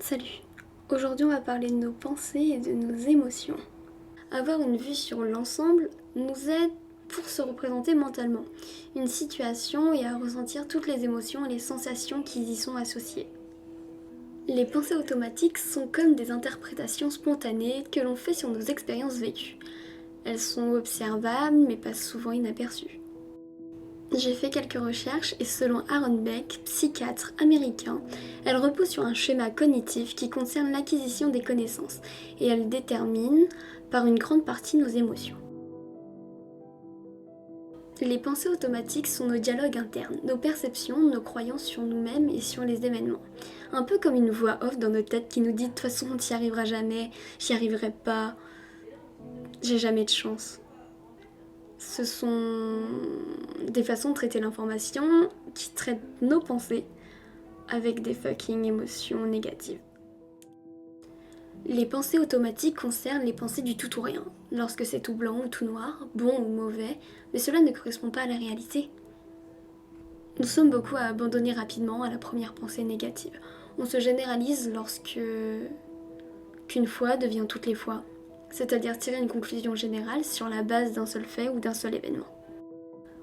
Salut! Aujourd'hui on va parler de nos pensées et de nos émotions. Avoir une vue sur l'ensemble nous aide pour se représenter mentalement une situation et à ressentir toutes les émotions et les sensations qui y sont associées. Les pensées automatiques sont comme des interprétations spontanées que l'on fait sur nos expériences vécues. Elles sont observables mais passent souvent inaperçues. J'ai fait quelques recherches et selon Aaron Beck, psychiatre américain, elle repose sur un schéma cognitif qui concerne l'acquisition des connaissances et elle détermine par une grande partie nos émotions. Les pensées automatiques sont nos dialogues internes, nos perceptions, nos croyances sur nous-mêmes et sur les événements. Un peu comme une voix off dans notre tête qui nous dit de toute façon tu n'y arriveras jamais, j'y arriverai pas, j'ai jamais de chance. Ce sont des façons de traiter l'information qui traitent nos pensées avec des fucking émotions négatives. Les pensées automatiques concernent les pensées du tout ou rien, lorsque c'est tout blanc ou tout noir, bon ou mauvais, mais cela ne correspond pas à la réalité. Nous sommes beaucoup à abandonner rapidement à la première pensée négative. On se généralise lorsque qu'une fois devient toutes les fois, c'est-à-dire tirer une conclusion générale sur la base d'un seul fait ou d'un seul événement.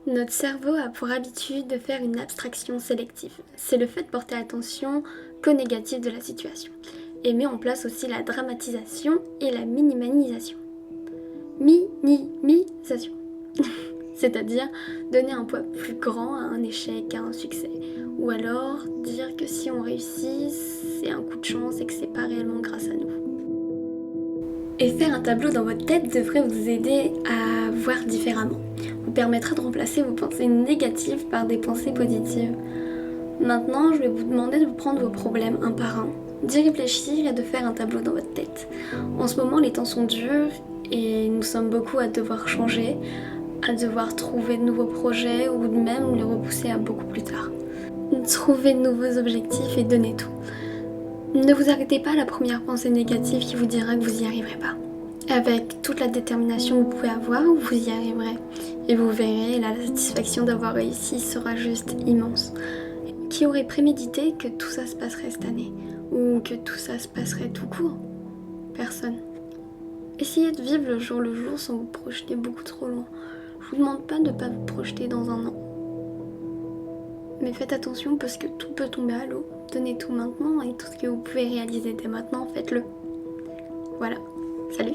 Notre cerveau a pour habitude de faire une abstraction sélective. C'est le fait de porter attention qu'au négatif de la situation. Et met en place aussi la dramatisation et la minimalisation. Minimisation. C'est-à-dire donner un poids plus grand à un échec, à un succès. Ou alors dire que si on réussit, c'est un coup de chance et que c'est pas réellement grâce à nous. Et faire un tableau dans votre tête devrait vous aider à voir différemment. Vous permettra de remplacer vos pensées négatives par des pensées positives. Maintenant, je vais vous demander de prendre vos problèmes un par un, d'y réfléchir et de faire un tableau dans votre tête. En ce moment, les temps sont durs et nous sommes beaucoup à devoir changer, à devoir trouver de nouveaux projets ou même les repousser à beaucoup plus tard. Trouvez de nouveaux objectifs et donnez tout. Ne vous arrêtez pas à la première pensée négative qui vous dira que vous n'y arriverez pas. Avec toute la détermination que vous pouvez avoir, vous y arriverez. Et vous verrez, la satisfaction d'avoir réussi sera juste immense. Qui aurait prémédité que tout ça se passerait cette année? Ou que tout ça se passerait tout court? Personne. Essayez de vivre le jour sans vous projeter beaucoup trop loin. Je vous demande pas de ne pas vous projeter dans un an. Mais faites attention parce que tout peut tomber à l'eau. Donnez tout maintenant et tout ce que vous pouvez réaliser dès maintenant, faites-le. Voilà, salut!